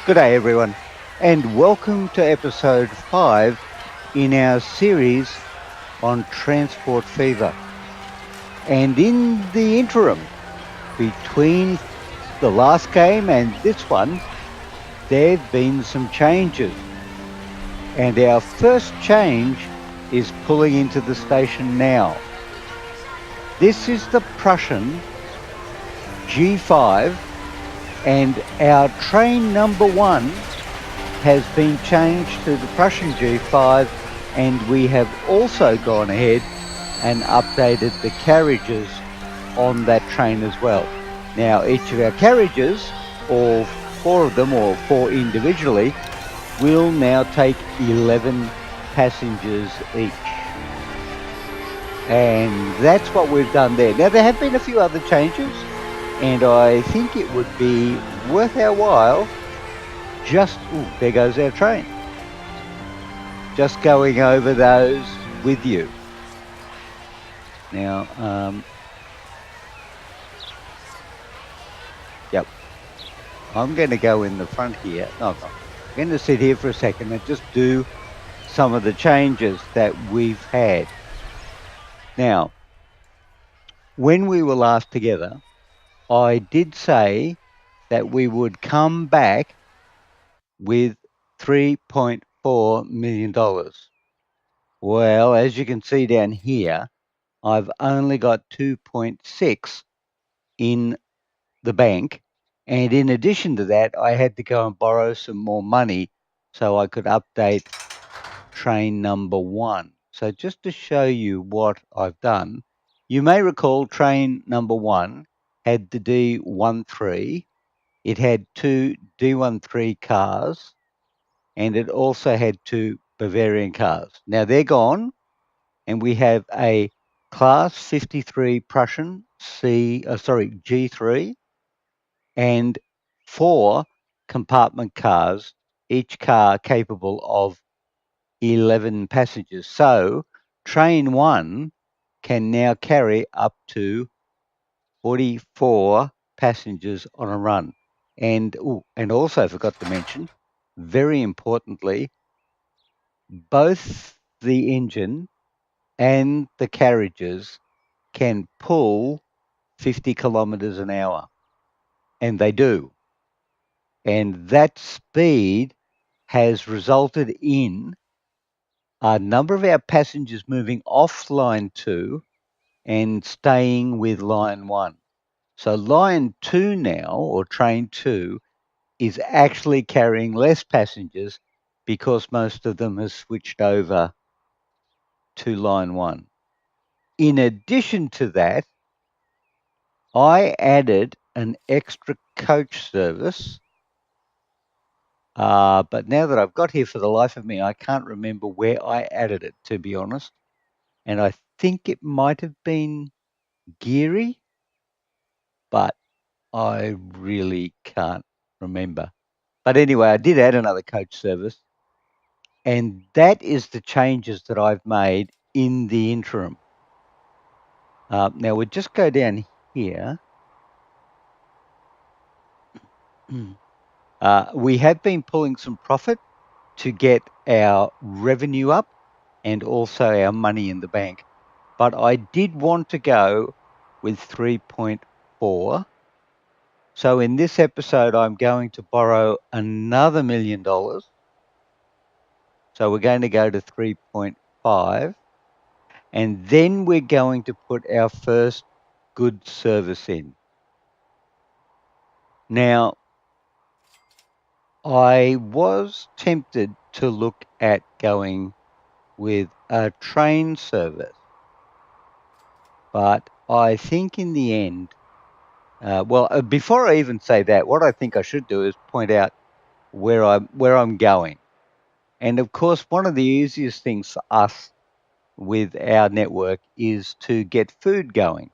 Good day, everyone, and welcome to episode 5 in our series on transport fever. And in the interim, between the last game and this one, there have been some changes. And our first change is pulling into the station now. This is the Prussian G5, and our train number 1 has been changed to the Prussian G5, and we have also gone ahead and updated the carriages on that train as well. Now, each of our carriages, all 4 of them, or 4 individually, will now take 11 passengers each. And that's what we've done there. Now, there have been a few other changes, and I think it would be worth our while there goes our train. Just going over those with you. Now, yep. I'm going to go in the front here. No, I'm not. I'm going to sit here for a second and just do some of the changes that we've had. Now, when we were last together, I did say that we would come back with $3.4 million. Well, as you can see down here, I've only got 2.6 in the bank. And in addition to that, I had to go and borrow some more money so I could update train number 1. So just to show you what I've done, you may recall train number 1 had the D13. It had 2 D13 cars, and it also had 2 Bavarian cars. Now they're gone, and we have a Class 53 Prussian G3 and 4 compartment cars, each car capable of 11 passengers. So train 1 can now carry up to 44 passengers on a run. And also forgot to mention, very importantly, both the engine and the carriages can pull 50 kilometers an hour. And they do. And that speed has resulted in a number of our passengers moving off line 2 and staying with line 1. So line 2 now, or train 2, is actually carrying less passengers because most of them have switched over to line 1. In addition to that, I added an extra coach service. But now that I've got here, for the life of me, I can't remember where I added it, to be honest. And I think it might have been Geary, but I really can't remember. But anyway, I did add another coach service. And that is the changes that I've made in the interim. Now, we'll just go down here. We have been pulling some profit to get our revenue up and also our money in the bank. But I did want to go with 3.4. So in this episode, I'm going to borrow another $1 million. So we're going to go to 3.5. And then we're going to put our first good service in. Now, I was tempted to look at going with a train service. But I think in the end, before I even say that, what I think I should do is point out where I'm going. And of course, one of the easiest things for us with our network is to get food going.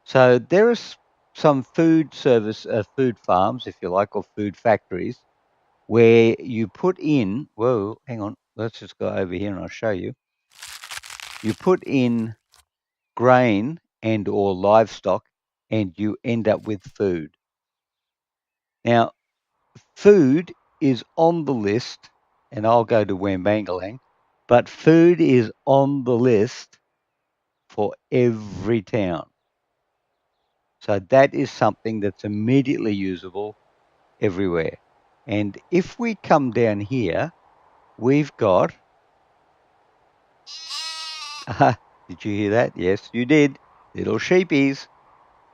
So there are some food farms, if you like, or food factories, where you put in, hang on, let's just go over here and I'll show you. You put in grain and or livestock and you end up with food. Now, food is on the list, and I'll go to Wambangalang, but food is on the list for every town. So that is something that's immediately usable everywhere. And if we come down here, we've got, did you hear that? Yes, you did. Little sheepies.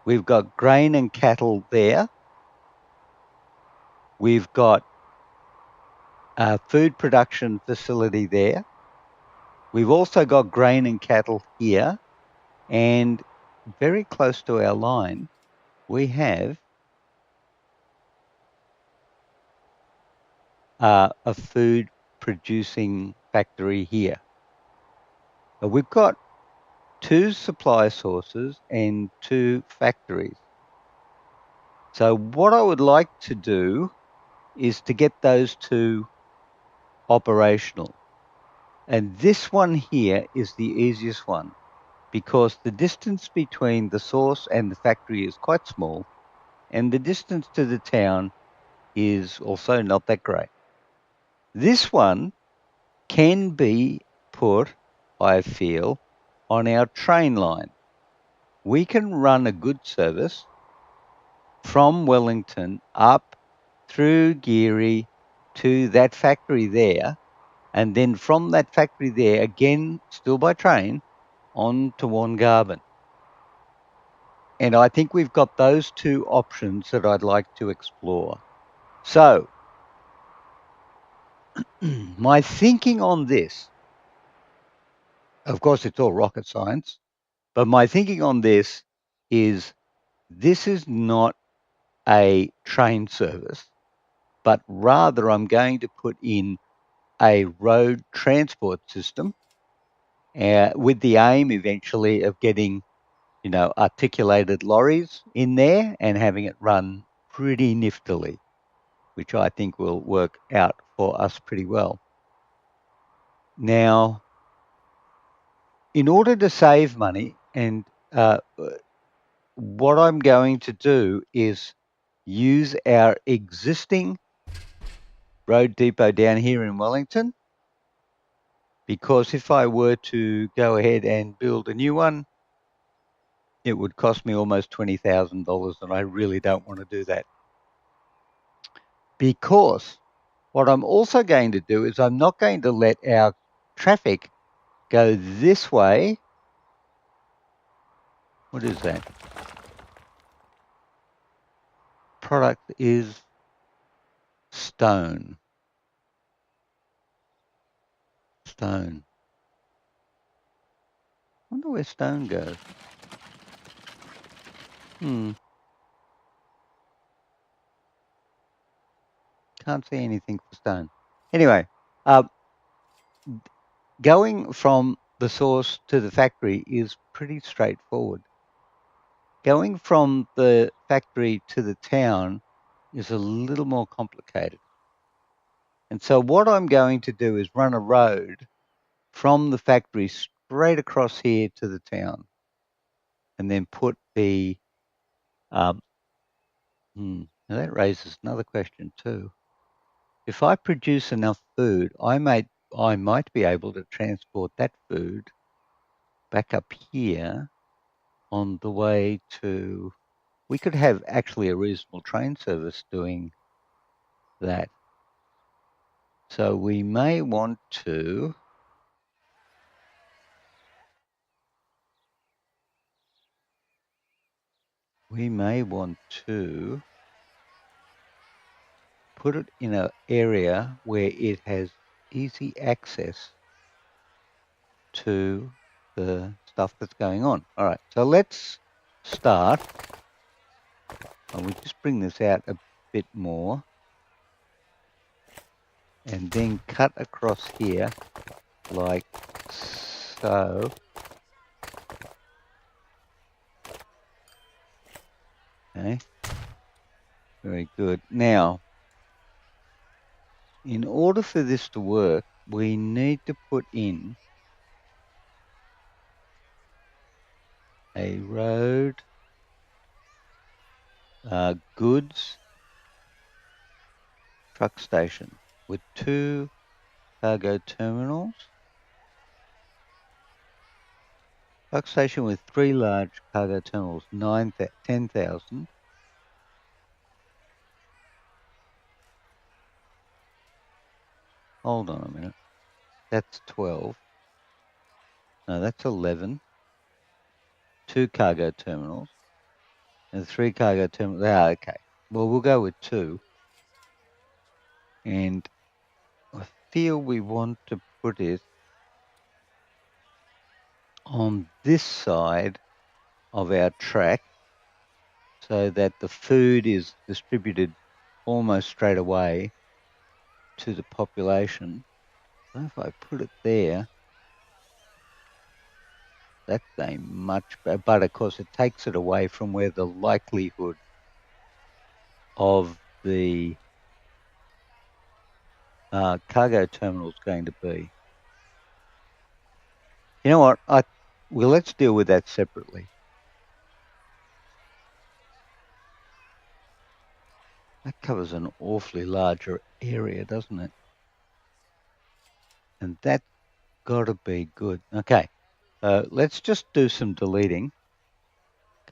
We've got grain and cattle there. We've got a food production facility there. We've also got grain and cattle here. And very close to our line, we have a food producing factory here. So we've got 2 supply sources and 2 factories. So what I would like to do is to get those 2 operational. And this one here is the easiest one because the distance between the source and the factory is quite small, and the distance to the town is also not that great. This one can be put, I feel, on our train line. We can run a goods service from Wellington up through Geary to that factory there, and then from that factory there, again, still by train, on to Wongarban. And I think we've got those 2 options that I'd like to explore. So, my thinking on this, of course, it's all rocket science, but my thinking on this is not a train service, but rather I'm going to put in a road transport system with the aim eventually of getting, articulated lorries in there and having it run pretty niftily, which I think will work out for us pretty well. Now, in order to save money, and what I'm going to do is use our existing road depot down here in Wellington, because if I were to go ahead and build a new one, it would cost me almost $20,000, and I really don't want to do that. Because what I'm also going to do is I'm not going to let our traffic go this way. What is that? Product is stone. Stone. I wonder where stone goes. Can't see anything for stone. Anyway, going from the source to the factory is pretty straightforward. Going from the factory to the town is a little more complicated. And so what I'm going to do is run a road from the factory straight across here to the town, and then put the, now that raises another question too. If I produce enough food, I might be able to transport that food back up here on the way to, we could have actually a reasonable train service doing that. So we may want to put it in an area where it has easy access to the stuff that's going on. All right, so let's start. And we just bring this out a bit more, and then cut across here like so. Okay, very good. Now, in order for this to work, we need to put in a road, goods, truck station with 2 cargo terminals. Truck station with 3 large cargo terminals, 10,000. Hold on a minute. That's 12. No, that's 11. 2 cargo terminals and 3 cargo terminals. Ah, okay. Well, we'll go with 2. And I feel we want to put it on this side of our track so that the food is distributed almost straight away to the population. So if I put it there, that's a much better, but of course it takes it away from where the likelihood of the cargo terminal is going to be. You know what? Well, let's deal with that separately. That covers an awfully larger area, doesn't it? And that's got to be good. Okay, let's just do some deleting.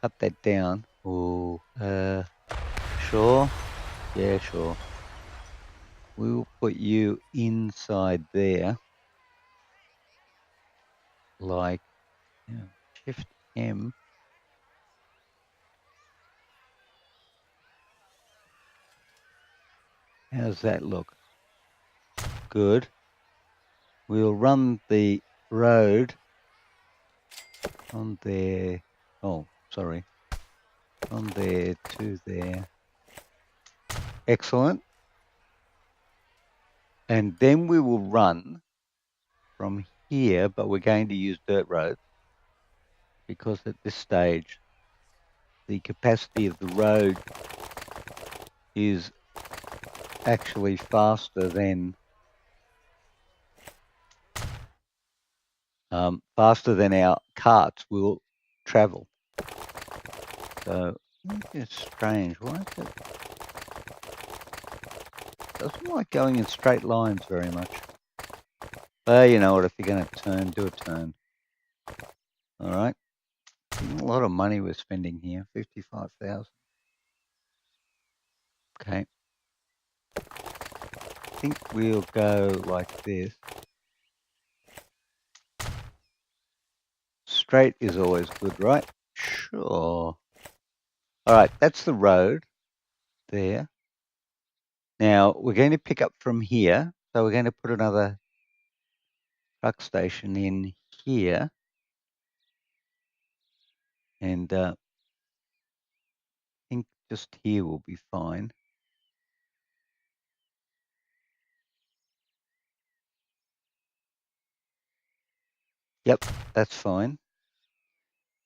Cut that down. Oh, sure. Yeah, sure. We will put you inside there, like Shift M. How's that look? Good. We'll run the road on there. Oh, sorry. From there to there. Excellent. And then we will run from here, but we're going to use dirt roads because at this stage, the capacity of the road is actually faster than our carts will travel. So it's strange. Why is it? Doesn't like going in straight lines very much. You know what? If you're going to turn, do a turn. All right. A lot of money we're spending here. 55,000. Okay. I think we'll go like this. Straight is always good, right? Sure. All right, that's the road there. Now we're going to pick up from here. So we're going to put another truck station in here. And I think just here will be fine. Yep, that's fine.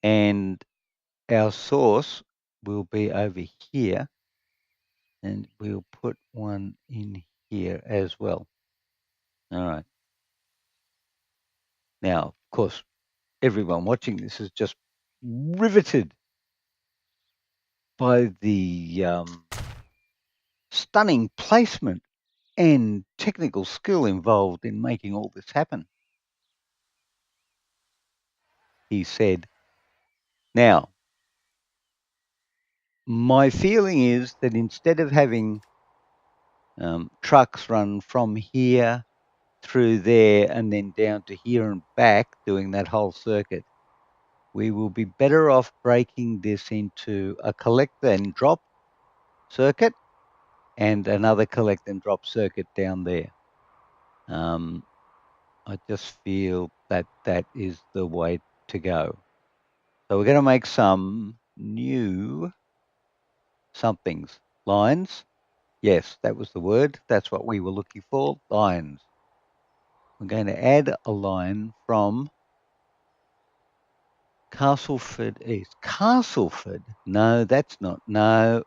And our source will be over here. And we'll put one in here as well. All right. Now, of course, everyone watching this is just riveted by the stunning placement and technical skill involved in making all this happen. He said, now, my feeling is that instead of having trucks run from here through there and then down to here and back doing that whole circuit, we will be better off breaking this into a collect and drop circuit and another collect and drop circuit down there. I just feel that that is the way to go. So we're going to make some new somethings. Lines. Yes, that was the word. That's what we were looking for. Lines. We're going to add a line from Castleford East. Castleford? No, that's not. No.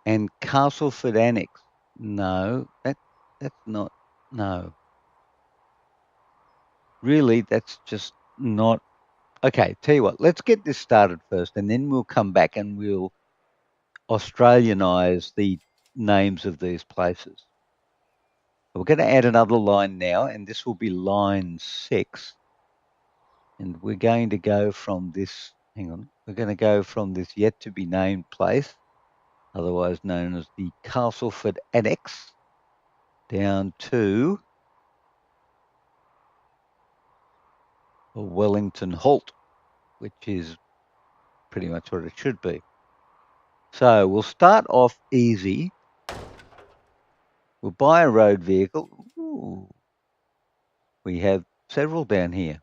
And Castleford Annex? No, that's not. No. Really, that's just not. Okay, tell you what, let's get this started first and then we'll come back and we'll Australianize the names of these places. We're going to add another line now, and this will be line 6. And we're going to go from this, hang on, we're going to go from this yet to be named place, otherwise known as the Castleford Annex, down to the Wellington Halt, which is pretty much what it should be. So we'll start off easy. We'll buy a road vehicle. Ooh. We have several down here.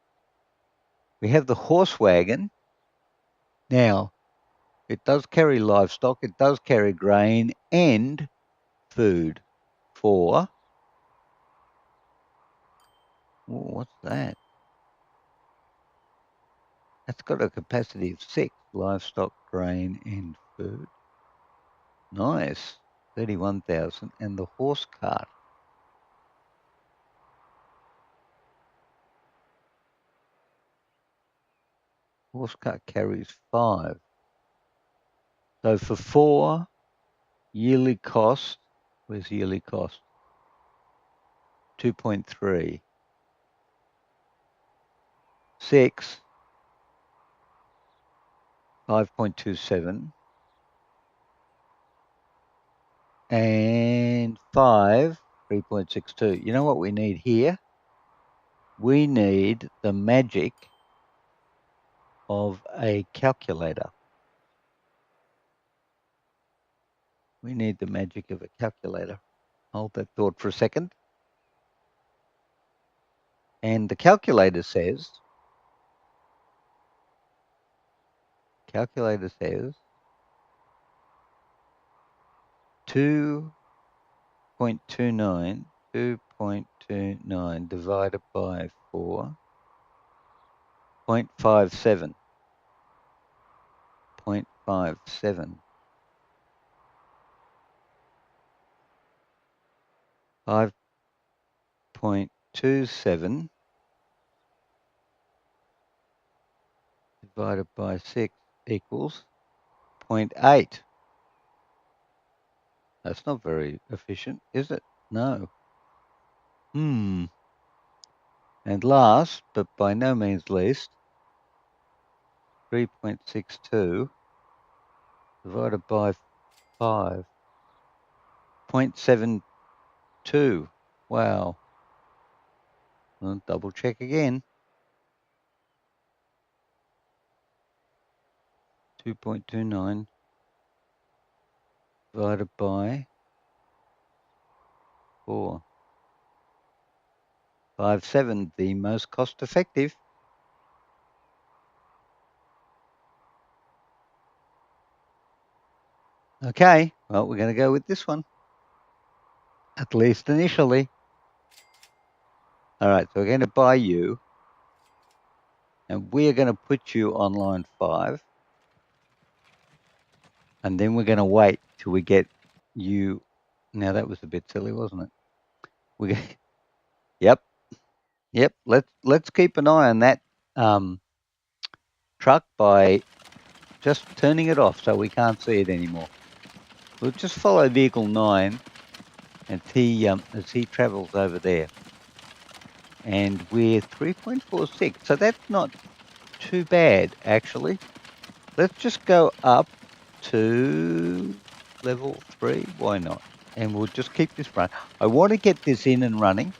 We have the horse wagon. Now, it does carry livestock, it does carry grain and food for, what's that? That's got a capacity of 6, livestock, grain and food. Nice, 31,000. And the horse cart. Horse cart carries 5. So for 4, yearly cost, where's yearly cost? 2.3. 6, 5.27. And 5, 3.62. You know what we need here? We need the magic of a calculator. We need the magic of a calculator. Hold that thought for a second. And the calculator says 2.29 divided by 4, 0.57. 0.57. 5.27 divided by 6 equals 0.8. That's not very efficient, is it? No. And last, but by no means least, 3.62 divided by 5. 0.72. Wow. I'll double check again. 2.29 divided by 4. 5.7, the most cost effective. Okay, well, we're going to go with this one, at least initially. All right, so we're going to buy you, and we're going to put you on line 5. And then we're going to wait till we get you. Now that was a bit silly, wasn't it? Yep. Let's keep an eye on that truck by just turning it off so we can't see it anymore. We'll just follow vehicle 9 as he travels over there. And we're 3.46, so that's not too bad actually. Let's just go up to level 3. Why not? And we'll just keep this running. I want to get this in and running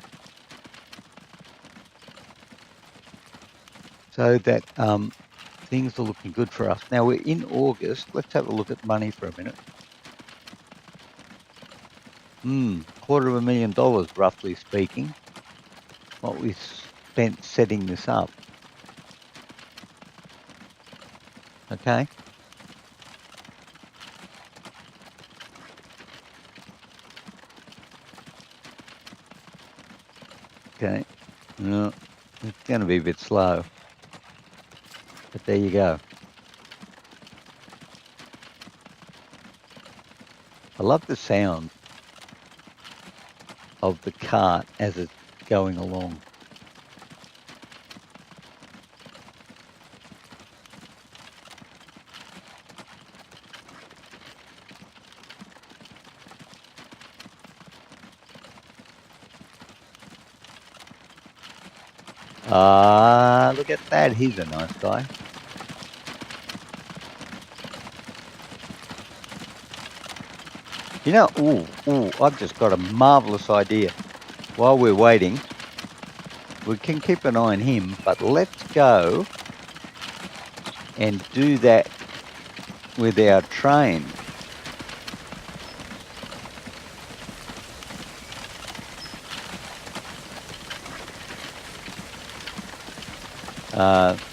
so that things are looking good for us. Now we're in August. Let's have a look at money for a minute. $250,000, roughly speaking, what we spent setting this up. Okay. Okay. No, it's going to be a bit slow. But there you go. I love the sound of the cart as it's going along. Look at that. He's a nice guy. You know, I've just got a marvelous idea. While we're waiting, we can keep an eye on him, but let's go and do that with our train.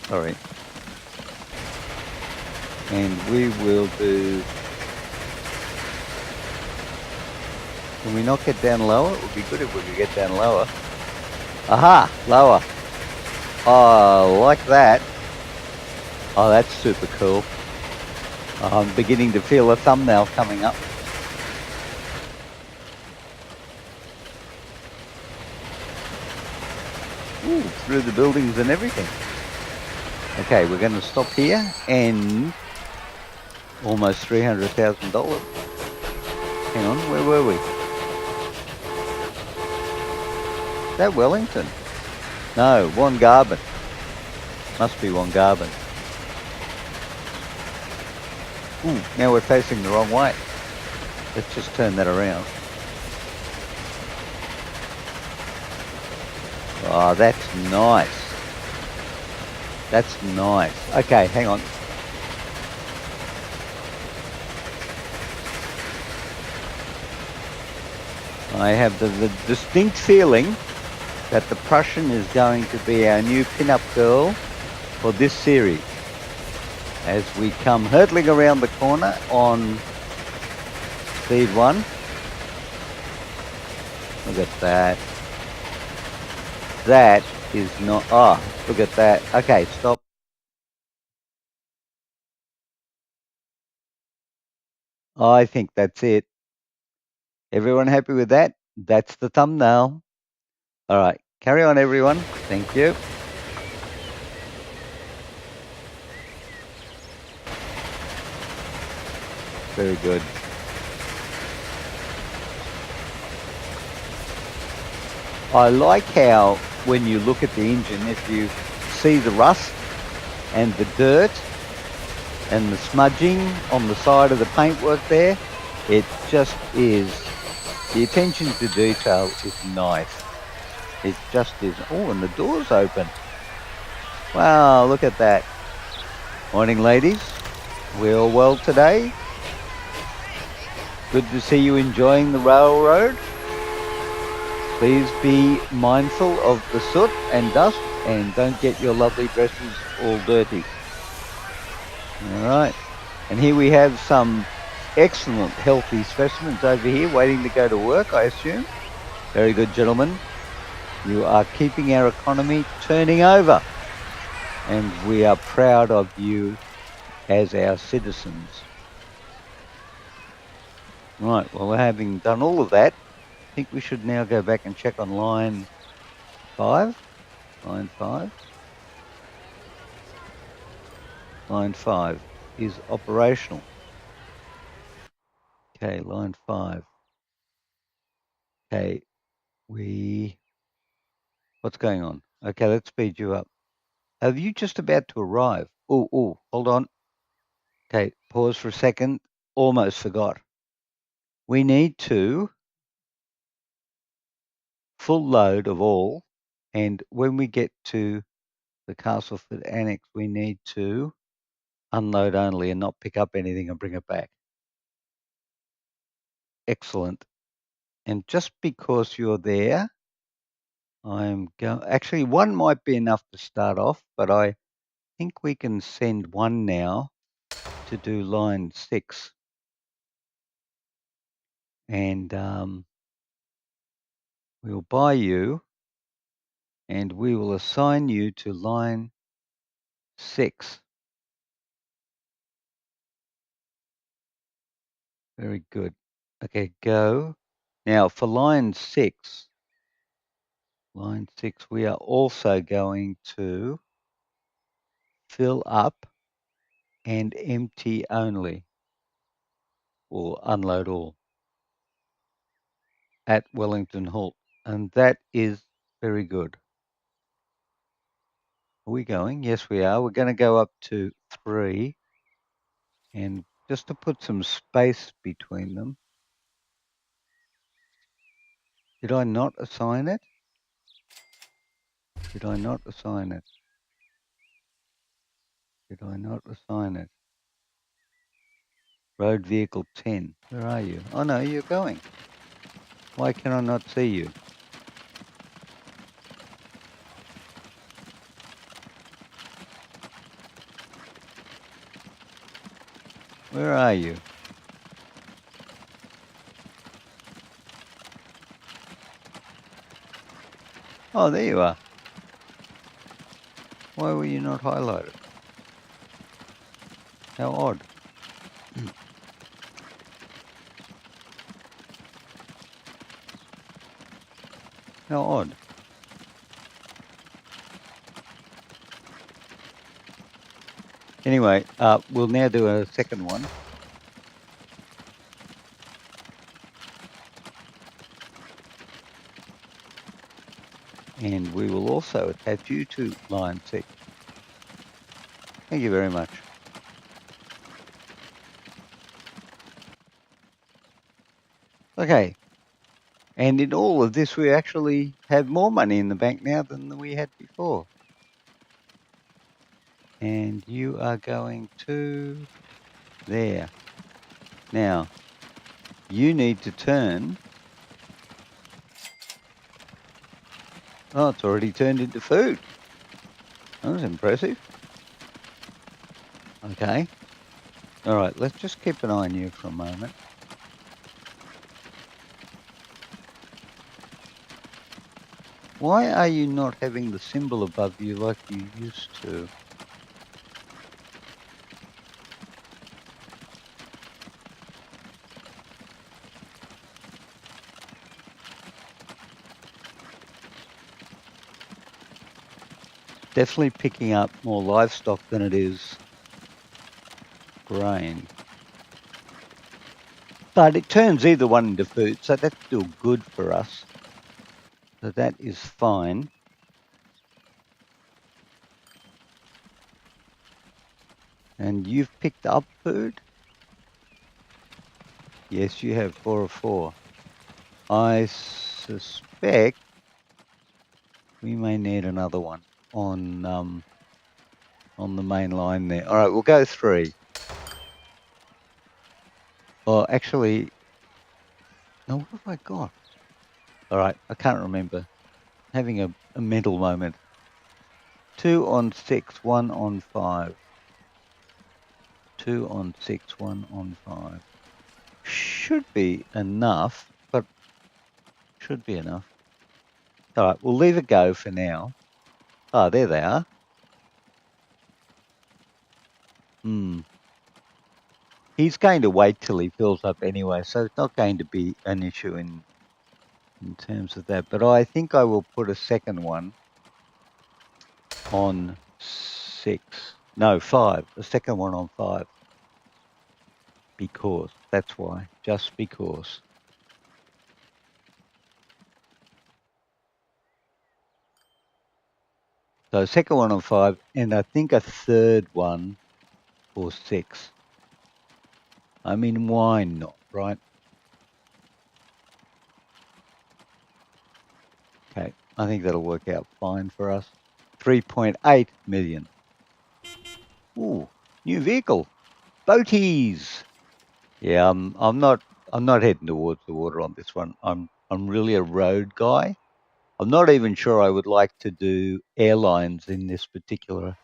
Sorry. And we will do... Can we not get down lower? It would be good if we could get down lower. Aha! Lower. Oh, like that. Oh, that's super cool. I'm beginning to feel a thumbnail coming up. Ooh, through the buildings and everything. Okay, we're going to stop here and almost $300,000. Hang on, where were we? Is that Wellington? No, Wangarbin. Must be Wangarbin. Ooh, now we're facing the wrong way. Let's just turn that around. Oh, that's nice. That's nice. Okay, hang on. I have the distinct feeling that the Prussian is going to be our new pin-up girl for this series. As we come hurtling around the corner on speed 1. Look at that. That is not... Oh, look at that. Okay, stop. I think that's it. Everyone happy with that? That's the thumbnail. All right, carry on, everyone. Thank you. Very good. I like how when you look at the engine, if you see the rust and the dirt and the smudging on the side of the paintwork there, it just is, the attention to detail is nice. It just is. Oh, and the door's open. Wow, look at that. Morning, ladies. We all well today? Good to see you enjoying the railroad. Please be mindful of the soot and dust and don't get your lovely dresses all dirty. All right. And here we have some excellent healthy specimens over here waiting to go to work, I assume. Very good, gentlemen. You are keeping our economy turning over. And we are proud of you as our citizens. Right, well, having done all of that, I think we should now go back and check on line 5. Line 5. Line 5 is operational. Okay, line 5. Okay, what's going on? Okay, let's speed you up. Are you just about to arrive? Oh, hold on. Okay, pause for a second. Almost forgot. We need to full load of all, and when we get to the Castleford Annex, we need to unload only and not pick up anything and bring it back. Excellent. And just because you're there, I'm going... Actually, one might be enough to start off, but I think we can send one now to do line 6. And we'll buy you, and we will assign you to line 6. Very good. Okay, go. Now, for line 6, we are also going to fill up and empty only, or unload all, at Wellington Halt. And that is very good. Are we going? Yes, we are. We're going to go up to 3. And just to put some space between them. Did I not assign it? Did I not assign it? Did I not assign it? Road vehicle 10. Where are you? Oh, no, you're going. Why can I not see you? Where are you? Oh, there you are. Why were you not highlighted? How odd. How odd. Anyway, we'll now do a second one. And we will also attach you to line 6. Thank you very much. Okay. And in all of this, we actually have more money in the bank now than we had before. And you are going to there. Now, you need to turn. Oh, it's already turned into food. That was impressive. Okay. All right, let's just keep an eye on you for a moment. Why are you not having the symbol above you like you used to? Definitely picking up more livestock than it is grain. But it turns either one into food, so that's still good for us. So that is fine. And you've picked up food? Yes, you have 4 of 4. I suspect we may need another one on the main line there. All right, we'll go 3. Well, actually, no, what have I got? All right, I can't remember. Having a mental moment. 2 on 6, 1 on 5. 2 on 6, 1 on 5. Should be enough, but should be enough. All right, we'll leave it go for now. Oh, there they are. He's going to wait till he fills up anyway, so it's not going to be an issue in terms of that. But I think I will put a second one on 6. No, 5. A second one on 5. Because. That's why. Just because. So second one on 5, and I think a third one for 6. I mean, why not, right? Okay, I think that'll work out fine for us. 3.8 million. Ooh, new vehicle. Boaties. Yeah, I'm not heading towards the water on this one. I'm really a road guy. I'm not even sure I would like to do airlines in this particular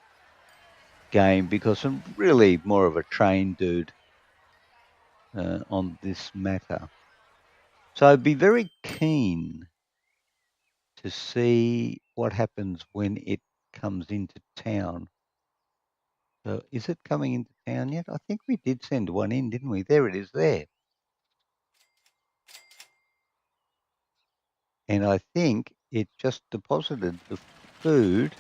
game because I'm really more of a train dude on this matter. So I'd be very keen to see what happens when it comes into town. So is it coming into town yet? I think we did send one in, didn't we? There it is there. And I think it just deposited the food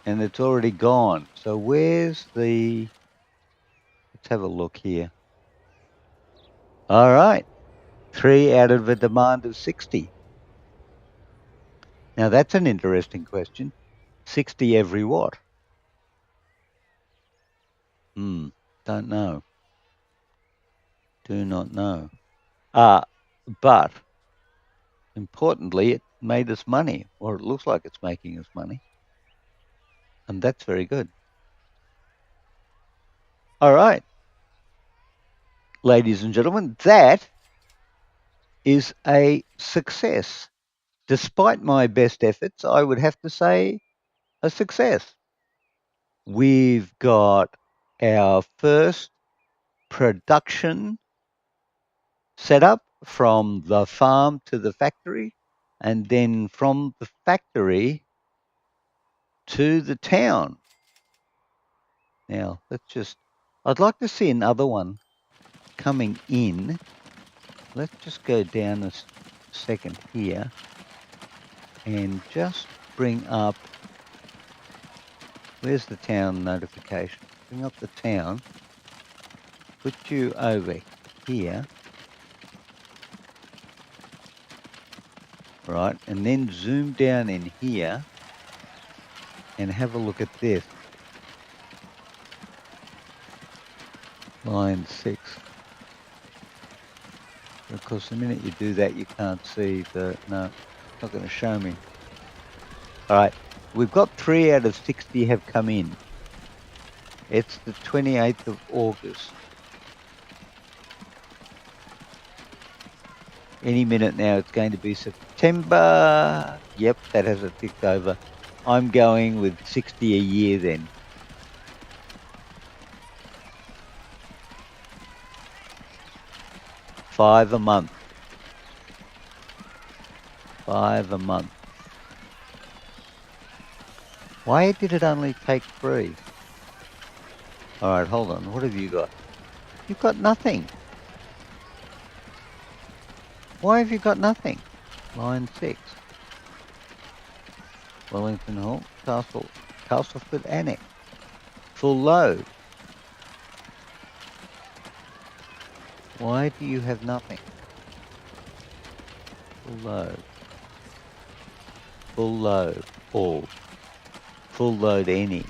and it's already gone. So where's the, let's have a look here. All right, 3 out of a demand of 60. Now that's an interesting question. 60 every what? Don't know. Do not know. But importantly, it made us money, or it looks like it's making us money. And that's very good. All right. Ladies and gentlemen, that is a success. Despite my best efforts, I would have to say a success. We've got our first production set up from the farm to the factory, and then from the factory to the town. Now, I'd like to see another one coming in. Let's just go down a second here and just bring up, where's the town notification? Bring up the town, put you over here, right, and then zoom down in here and have a look at this. Line 6. Of course, the minute you do that, you can't see no, it's not going to show me. All right, we've got 3 out of 60 have come in. It's the 28th of August. Any minute now, it's going to be September. Yep, that has it ticked over. I'm going with 60 a year then. $5 a month. $5 a month. Why did it only take 3? All right, hold on. What have you got? You've got nothing. Why have you got nothing? Line 6. Wellington Hall, Castleford Annex. Full load. Why do you have nothing? Full load. Full load. All. Full load any.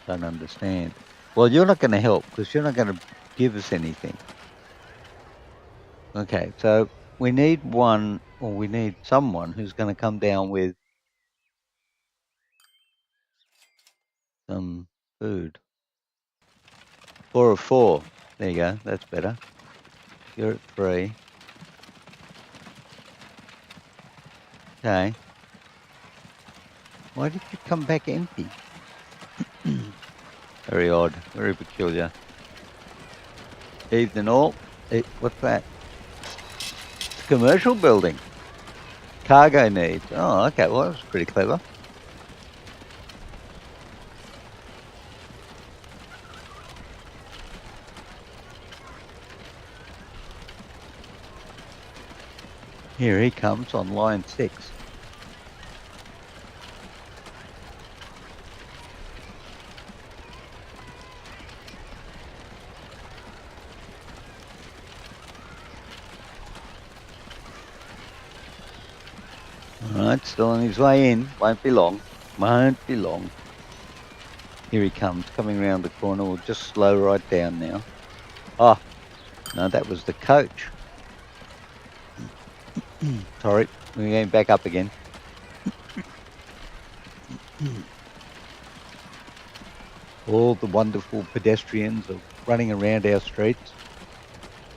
Don't understand. Well, you're not going to help because you're not going to give us anything. Okay, so we need one, or we need someone who's going to come down with some food. 4 of 4. There you go. That's better. You're at 3. Okay. Why did you come back empty? Very odd. Very peculiar. Evening all. What's that? It's a commercial building. Cargo needs. Oh, okay. Well, that's pretty clever. Here he comes on line 6. Alright, still on his way in. Won't be long. Won't be long. Here he comes, coming around the corner. We'll just slow right down now. Oh, no, that was the coach. Sorry, we're going back up again. All the wonderful pedestrians are running around our streets.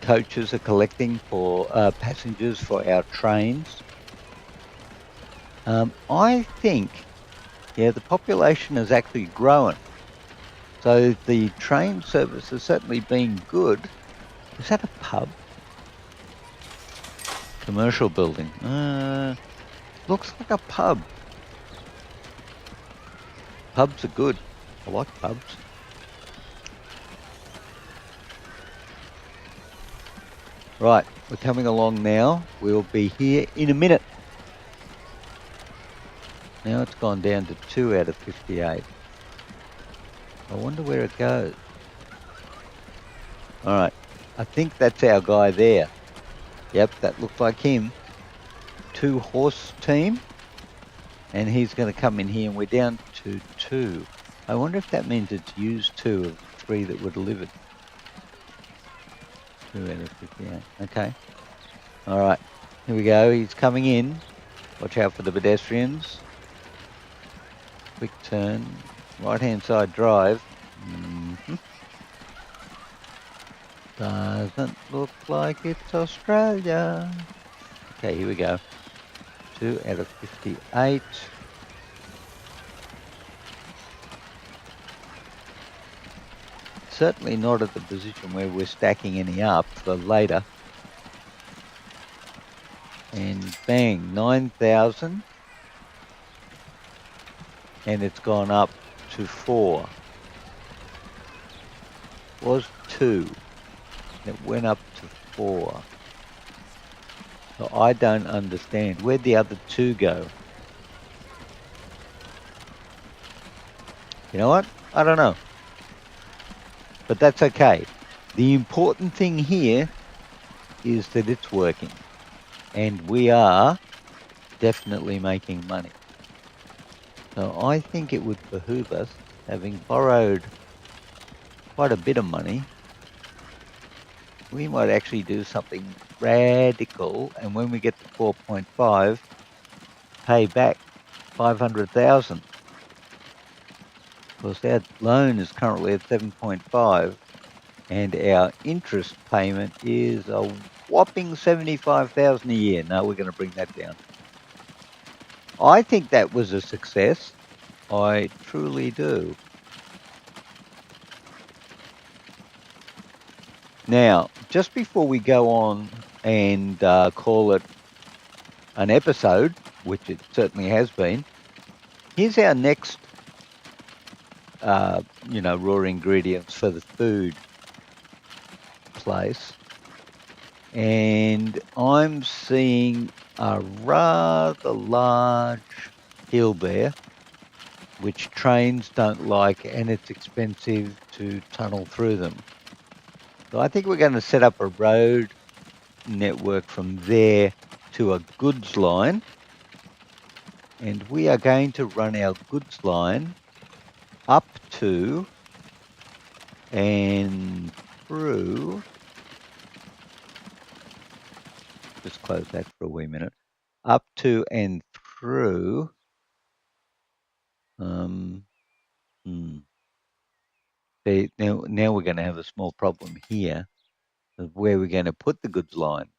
Coaches are collecting for passengers for our trains. I think, the population has actually grown. So the train service has certainly been good. Is that a pub? Commercial building. Looks like a pub. Pubs are good. I like pubs. Right, we're coming along now. We'll be here in a minute. Now it's gone down to 2 out of 58. I wonder where it goes. All right, I think that's our guy there. Yep, that looked like him. 2 horse team. And he's going to come in here, and we're down to 2. I wonder if that means it's used 2 of the 3 that were delivered. 2 out of 58. Okay. All right. Here we go. He's coming in. Watch out for the pedestrians. Quick turn. Right-hand side drive. Doesn't look like it's Australia. Okay, here we go. 2 out of 58. Certainly not at the position where we're stacking any up for later. And bang, 9,000. And it's gone up to 4. Was 2. It went up to 4. So I don't understand. Where'd the other 2 go? You know what? I don't know. But that's okay. The important thing here is that it's working. And we are definitely making money. So I think it would behoove us, having borrowed quite a bit of money, we might actually do something radical, and when we get to 4.5, pay back 500,000. Of course, our loan is currently at 7.5, and our interest payment is a whopping 75,000 a year. No, we're going to bring that down. I think that was a success. I truly do. Now, just before we go on and call it an episode, which it certainly has been, here's our next, raw ingredients for the food place. And I'm seeing a rather large hill there, which trains don't like, and it's expensive to tunnel through them. So I think we're going to set up a road network from there to a goods line. And we are going to run our goods line up to and through. Just close that for a wee minute. Up to and through. Now we're going to have a small problem here of where we're going to put the goods line.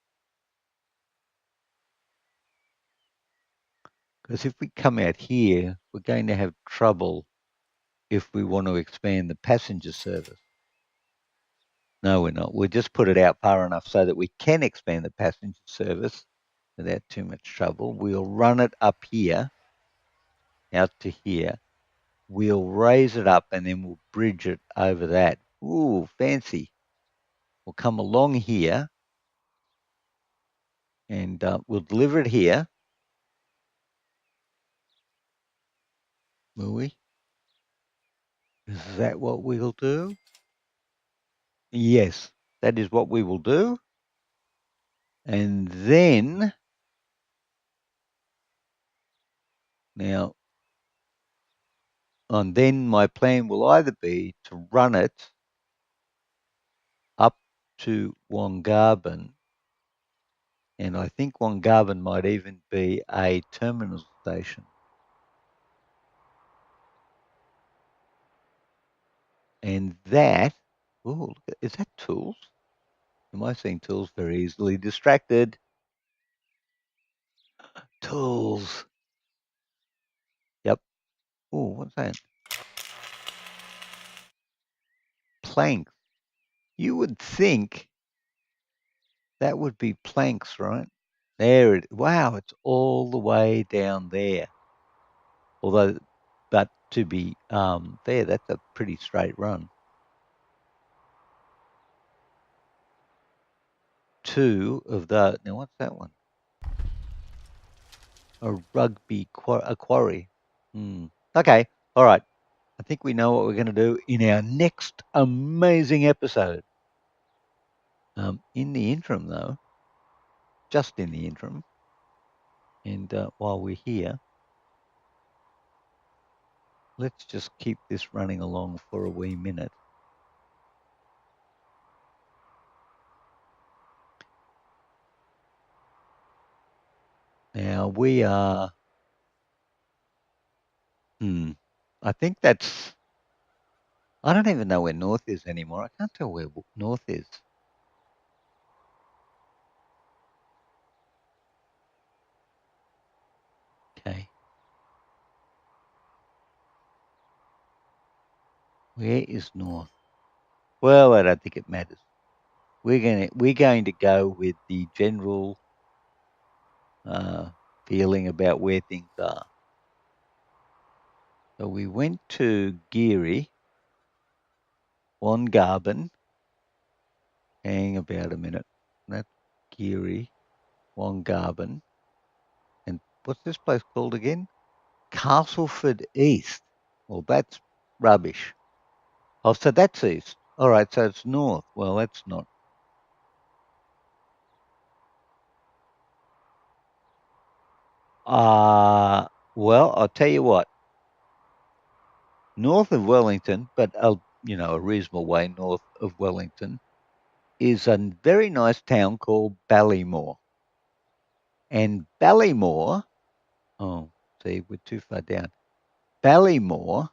Because if we come out here, we're going to have trouble if we want to expand the passenger service. No, we're not. We'll just put it out far enough so that we can expand the passenger service without too much trouble. We'll run it up here, out to here. We'll raise it up and then we'll bridge it over that. Ooh, fancy. We'll come along here and we'll deliver it here. Will we? Is that what we'll do? Yes, that is what we will do. And then, now, and then my plan will either be to run it up to Wongarbin, and I think Wongarbin might even be a terminal station. And that, oh, is that tools? Am I seeing tools? Very easily distracted. Tools. Yep. Oh, what's that? Planks. You would think that would be planks, right? There it. Wow, it's all the way down there. Although, but to be fair, that's a pretty straight run. 2 of those. Now, what's that one? A quarry. Okay, all right. I think we know what we're going to do in our next amazing episode. In the interim, though, just in the interim, and while we're here, let's just keep this running along for a wee minute. Now we are, I think that's, I don't even know where north is anymore. I can't tell where north is. Okay. Where is north? Well, I don't think it matters. We're going to go with the general feeling about where things are. So we went to Geary, Wongarben. Hang about a minute. That's Geary, Wongarben. And what's this place called again? Castleford East. Well, that's rubbish. Oh, so that's east. All right, so it's north. Well, that's not. Well, I'll tell you what. North of Wellington, but a reasonable way north of Wellington, is a very nice town called Ballymore. And Ballymore, oh, see, we're too far down. Ballymore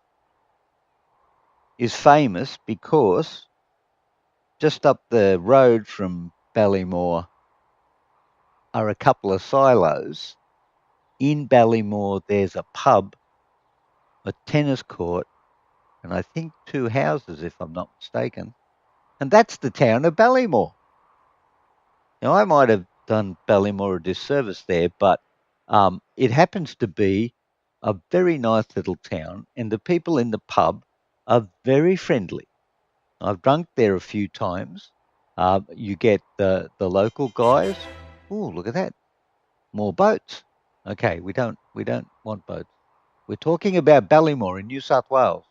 is famous because just up the road from Ballymore are a couple of silos. In Ballymore, there's a pub, a tennis court, and I think 2 houses, if I'm not mistaken. And that's the town of Ballymore. Now, I might have done Ballymore a disservice there, but it happens to be a very nice little town, and the people in the pub are very friendly. I've drunk there a few times. You get the local guys. Oh, look at that! More boats. Okay, we don't want boats. We're talking about Ballymore in New South Wales.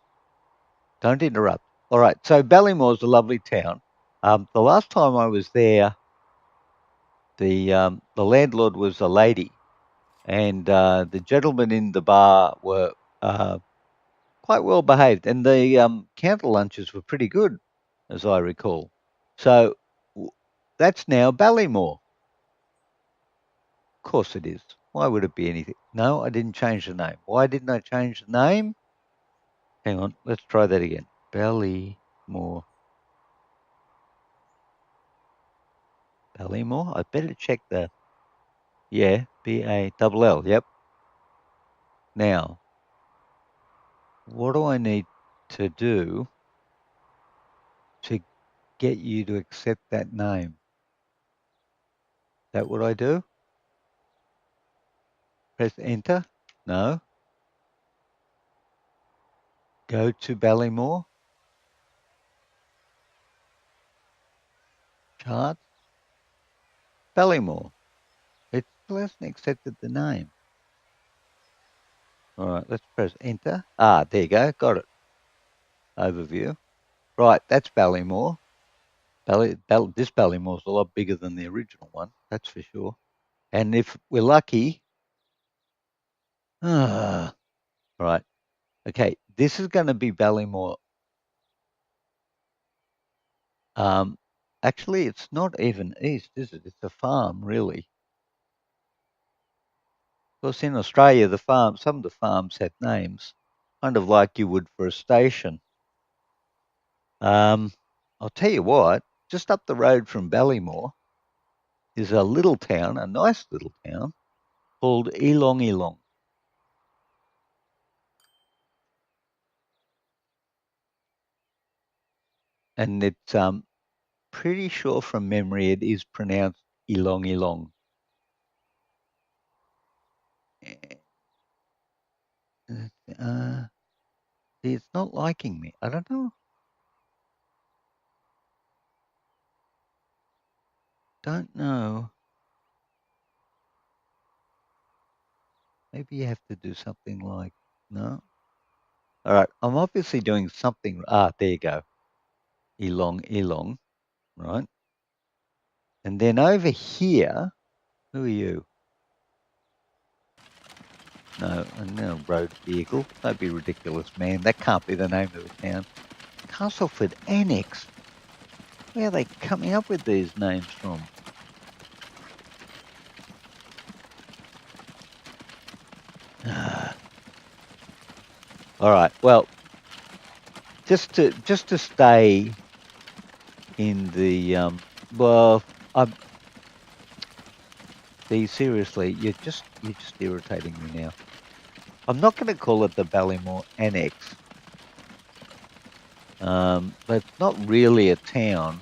Don't interrupt. All right, so Ballymore's a lovely town. The last time I was there, the landlord was a lady, and the gentlemen in the bar were quite well behaved, and the counter lunches were pretty good, as I recall. So that's now Ballymore. Of course it is. Why would it be anything? No, I didn't change the name. Why didn't I change the name? Hang on, let's try that again. Ballymore. Ballymore? I better check the. Yeah, Ball. Yep. Now, what do I need to do to get you to accept that name? Is that what I do? Press enter? No. Go to Ballymore. Charts. Ballymore. It still hasn't accepted the name. All right, let's press enter. Ah, there you go. Got it. Overview. Right, that's Ballymore. This Ballymore's a lot bigger than the original one, that's for sure. And if we're lucky, right, okay, this is going to be Ballymore. Actually, it's not even east, is it? It's a farm, really. Of course, in Australia, some of the farms have names, kind of like you would for a station. I'll tell you what, just up the road from Ballymore is a little town, a nice little town called Elong Elong. And it's pretty sure from memory it is pronounced Elong Elong. See, it's not liking me. I don't know. Don't know. Maybe you have to do something like, no. All right, I'm obviously doing something. Ah, there you go. Elong Elong, right? And then over here, who are you? No road vehicle. Don't be ridiculous, man. That can't be the name of the town. Castleford Annex. Where are they coming up with these names from? All right. Well, just to stay in the seriously, you're just irritating me now. I'm not going to call it the Ballymore Annex. But it's not really a town.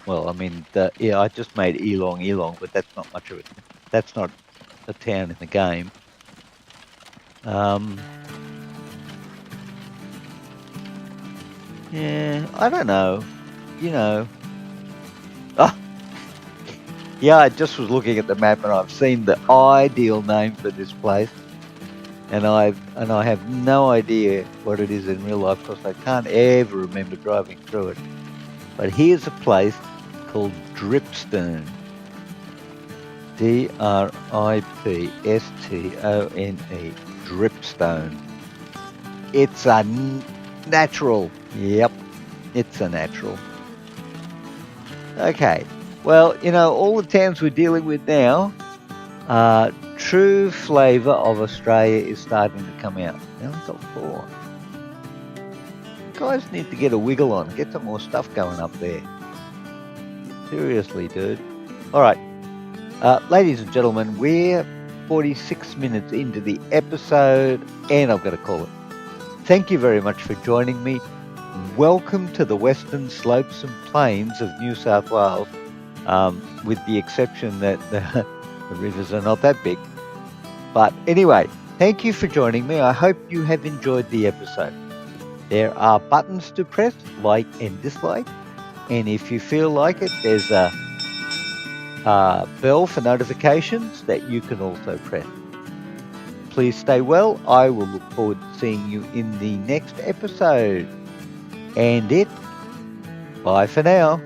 Well, I mean, I just made Elong, but that's not much of it. That's not a town in the game. Yeah, I don't know. Oh, yeah, I just was looking at the map and I've seen the ideal name for this place, and I have no idea what it is in real life because I can't ever remember driving through it. But here's a place called Dripstone. Dripstone. Dripstone. It's a natural. Yep, it's a natural. Okay. Well, all the towns we're dealing with now, true flavour of Australia is starting to come out. Now we've got 4. Guys need to get a wiggle on. Get some more stuff going up there. Seriously, dude. All right. Ladies and gentlemen, we're 46 minutes into the episode, and I've got to call it. Thank you very much for joining me. Welcome to the Western Slopes and Plains of New South Wales, with the exception that the rivers are not that big. But anyway, thank you for joining me. I hope you have enjoyed the episode. There are buttons to press, like and dislike, and if you feel like it, there's a bell for notifications that you can also press. Please stay well. I will look forward to seeing you in the next episode. And bye for now.